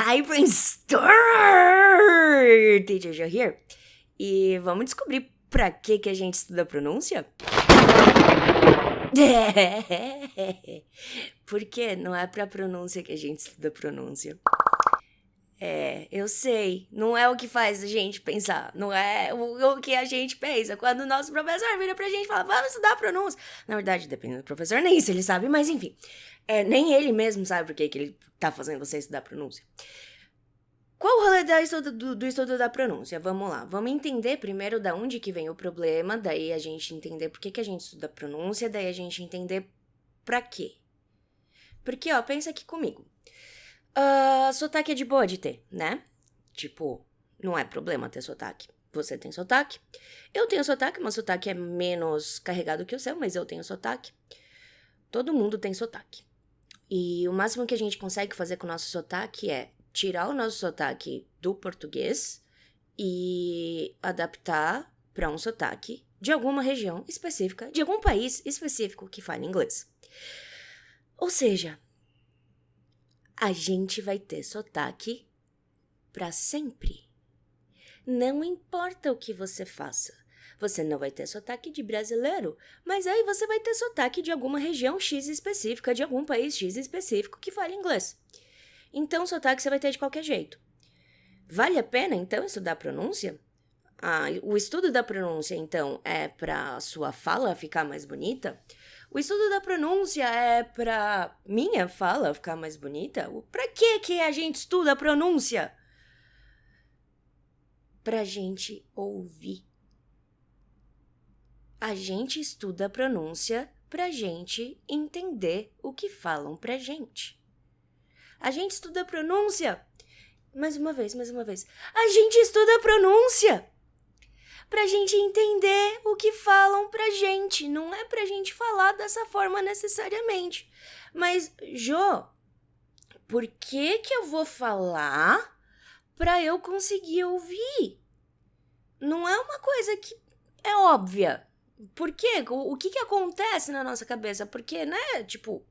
Hi, Brainstorm! Teacher Jo here. E vamos descobrir pra que a gente estuda pronúncia? Porque não é pra pronúncia que a gente estuda pronúncia. Eu sei, não é o que faz a gente pensar, não é o que a gente pensa. Quando o nosso professor vira pra gente e fala, vamos estudar pronúncia. Na verdade, depende do professor, nem isso ele sabe, mas enfim. Nem ele mesmo sabe por que ele tá fazendo você estudar pronúncia. Qual o rolê do estudo da pronúncia? Vamos lá, vamos entender primeiro da onde que vem o problema, daí a gente entender por que a gente estuda pronúncia, daí a gente entender pra quê. Porque, ó, pensa aqui comigo. Sotaque é de boa de ter, né? Tipo, não é problema ter sotaque. Você tem sotaque. Eu tenho sotaque, mas sotaque é menos carregado que o seu, mas eu tenho sotaque. Todo mundo tem sotaque. E o máximo que a gente consegue fazer com o nosso sotaque é tirar o nosso sotaque do português e adaptar para um sotaque de alguma região específica, de algum país específico que fale inglês. Ou seja, a gente vai ter sotaque para sempre. Não importa o que você faça. Você não vai ter sotaque de brasileiro, mas aí você vai ter sotaque de alguma região X específica, de algum país X específico que fale inglês. Então, sotaque você vai ter de qualquer jeito. Vale a pena, então, estudar pronúncia? O estudo da pronúncia, então, é para a sua fala ficar mais bonita? O estudo da pronúncia é pra minha fala ficar mais bonita? Pra que a gente estuda a pronúncia? Pra gente ouvir. A gente estuda a pronúncia pra gente entender o que falam pra gente. A gente estuda a pronúncia. Mais uma vez. A gente estuda a pronúncia pra gente entender o que falam pra gente. Não é pra gente falar dessa forma necessariamente. Mas, Jo, por que eu vou falar pra eu conseguir ouvir? Não é uma coisa que é óbvia. Por quê? O que acontece na nossa cabeça? Porque, né, tipo, o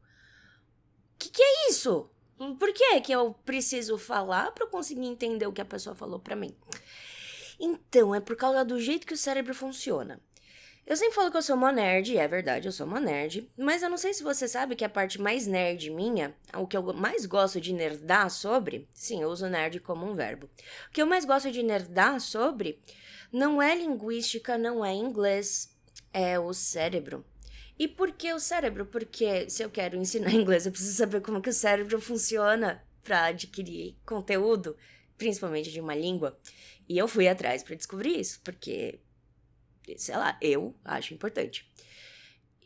que é isso? Por que eu preciso falar pra eu conseguir entender o que a pessoa falou pra mim? Então, é por causa do jeito que o cérebro funciona. Eu sempre falo que eu sou uma nerd, é verdade, eu sou uma nerd, mas eu não sei se você sabe que a parte mais nerd minha, o que eu mais gosto de nerdar sobre, sim, eu uso nerd como um verbo, o que eu mais gosto de nerdar sobre não é linguística, não é inglês, é o cérebro. E por que o cérebro? Porque se eu quero ensinar inglês, eu preciso saber como que o cérebro funciona para adquirir conteúdo, principalmente de uma língua. E eu fui atrás para descobrir isso, porque, sei lá, eu acho importante.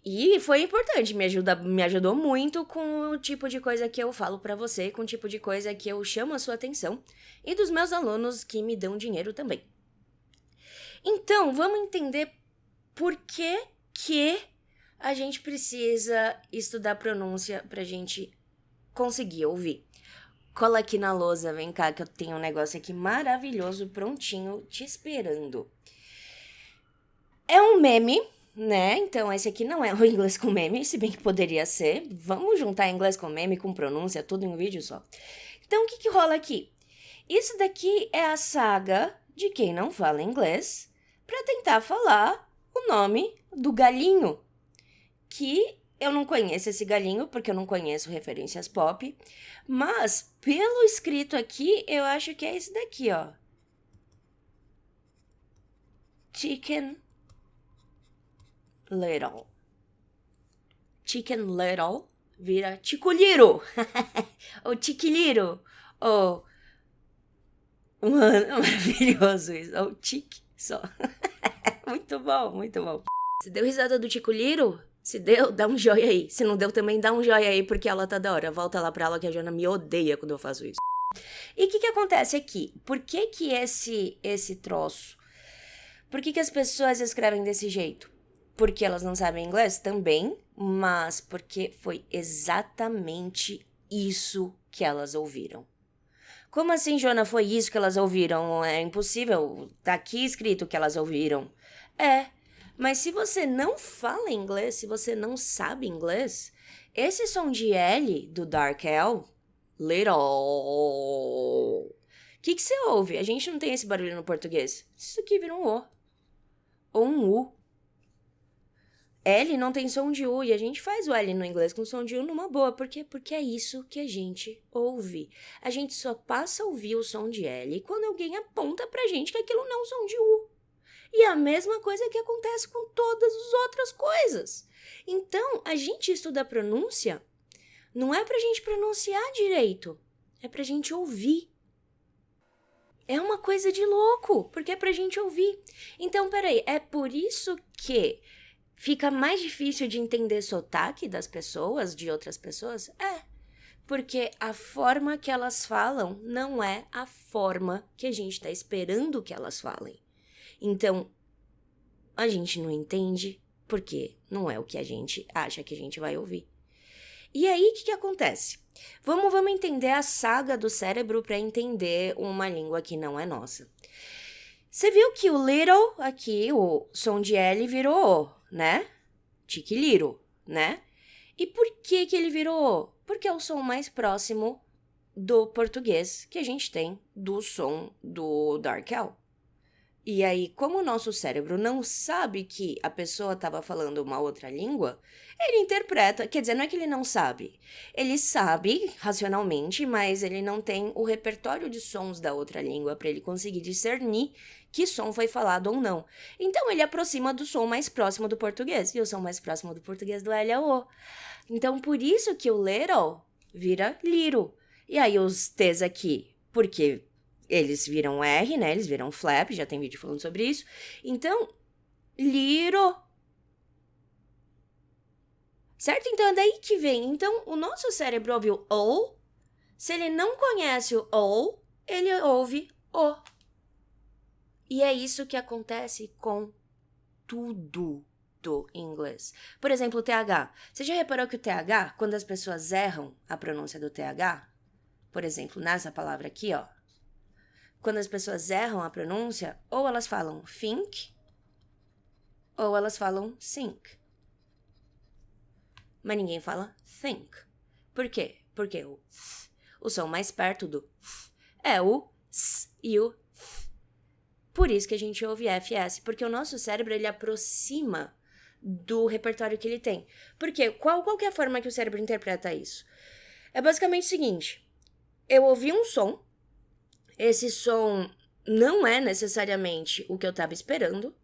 E foi importante, me ajudou muito com o tipo de coisa que eu falo para você, com o tipo de coisa que eu chamo a sua atenção, e dos meus alunos que me dão dinheiro também. Então, vamos entender por que a gente precisa estudar pronúncia pra gente conseguir ouvir. Cola aqui na lousa, vem cá que eu tenho um negócio aqui maravilhoso, prontinho, te esperando. É um meme, né? Então esse aqui não é o inglês com meme, se bem que poderia ser. Vamos juntar inglês com meme, com pronúncia, tudo em um vídeo só. Então o que rola aqui? Isso daqui é a saga de quem não fala inglês pra tentar falar o nome do galinho. Que eu não conheço esse galinho, porque eu não conheço referências pop, mas pelo escrito aqui, eu acho que é esse daqui, ó. Chicken Little. Chicken Little vira Chiculiro. Ou Chiquiliro. Ou... Mano, maravilhoso isso. Ou Chique só. Muito bom, muito bom. Você deu risada do Chiculiro? Se deu, dá um joia aí. Se não deu também, dá um joia aí, porque ela tá da hora. Volta lá pra ela que a Jana me odeia quando eu faço isso. E o que acontece aqui? Por que esse troço? Por que as pessoas escrevem desse jeito? Porque elas não sabem inglês? Também, mas porque foi exatamente isso que elas ouviram. Como assim, Jona, foi isso que elas ouviram? É impossível. Tá aqui escrito que elas ouviram. Mas se você não fala inglês, se você não sabe inglês, esse som de L do Dark L, little, que você ouve? A gente não tem esse barulho no português. Isso aqui vira um O. Ou um U. L não tem som de U, e a gente faz o L no inglês com som de U numa boa. Por quê? Porque é isso que a gente ouve. A gente só passa a ouvir o som de L quando alguém aponta pra gente que aquilo não é um som de U. E é a mesma coisa que acontece com todas as outras coisas. Então, a gente estuda a pronúncia, não é pra gente pronunciar direito, é pra gente ouvir. É uma coisa de louco, porque é pra gente ouvir. Então, peraí, é por isso que fica mais difícil de entender sotaque das pessoas, de outras pessoas? É, porque a forma que elas falam não é a forma que a gente tá esperando que elas falem. Então, a gente não entende porque não é o que a gente acha que a gente vai ouvir. E aí, o que acontece? Vamos entender a saga do cérebro para entender uma língua que não é nossa. Você viu que o little aqui, o som de L virou O, né? Tiquiliro, né? E por que ele virou O? Porque é o som mais próximo do português que a gente tem do som do Dark L. E aí, como o nosso cérebro não sabe que a pessoa estava falando uma outra língua, ele interpreta, quer dizer, não é que ele não sabe. Ele sabe racionalmente, mas ele não tem o repertório de sons da outra língua para ele conseguir discernir que som foi falado ou não. Então, ele aproxima do som mais próximo do português. E o som mais próximo do português do L é o O. Então, por isso que o little vira liro. E aí, os T's aqui, porque eles viram R, né? Eles viram flap, já tem vídeo falando sobre isso. Então, liro. Certo? Então, é daí que vem. Então, o nosso cérebro ouve o O. Se ele não conhece o O, ele ouve O. E é isso que acontece com tudo do inglês. Por exemplo, o TH. Você já reparou que o TH, quando as pessoas erram a pronúncia do TH, por exemplo, nessa palavra aqui, ó, quando as pessoas erram a pronúncia, ou elas falam think, ou elas falam think. Mas ninguém fala think. Por quê? Porque o som mais perto do é o s e o th. Por isso que a gente ouve FS, porque o nosso cérebro, ele aproxima do repertório que ele tem. Porque qual que é a forma que o cérebro interpreta isso? É basicamente o seguinte, eu ouvi um som, esse som não é necessariamente o que eu estava esperando,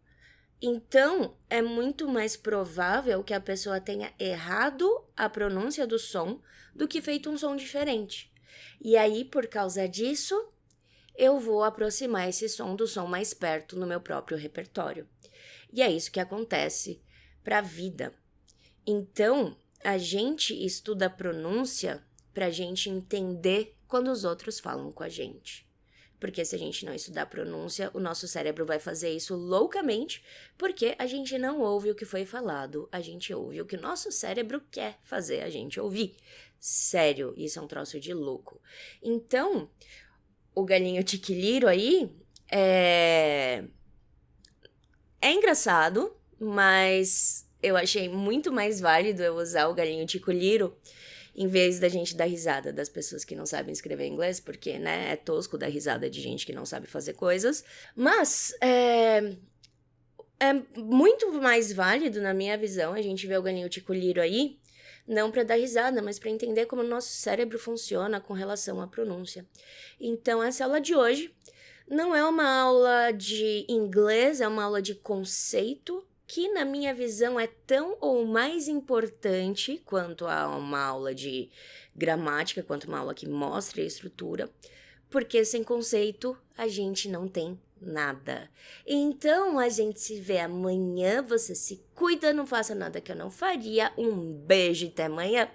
então é muito mais provável que a pessoa tenha errado a pronúncia do som do que feito um som diferente. E aí, por causa disso, eu vou aproximar esse som do som mais perto no meu próprio repertório. E é isso que acontece para a vida. Então, a gente estuda a pronúncia para a gente entender quando os outros falam com a gente. Porque se a gente não estudar a pronúncia, o nosso cérebro vai fazer isso loucamente, porque a gente não ouve o que foi falado, a gente ouve o que o nosso cérebro quer fazer a gente ouvir. Sério, isso é um troço de louco. Então, o galinho tiquiliro aí é engraçado, mas eu achei muito mais válido eu usar o galinho ticuliro em vez da gente dar risada das pessoas que não sabem escrever inglês, porque, né, é tosco dar risada de gente que não sabe fazer coisas. Mas é muito mais válido, na minha visão, a gente ver o galinho ticuliro aí, não para dar risada, mas para entender como o nosso cérebro funciona com relação à pronúncia. Então, essa aula de hoje não é uma aula de inglês, é uma aula de conceito, que na minha visão é tão ou mais importante quanto a uma aula de gramática, quanto uma aula que mostre a estrutura, porque sem conceito a gente não tem nada. Então a gente se vê amanhã, você se cuida, não faça nada que eu não faria. Um beijo e até amanhã.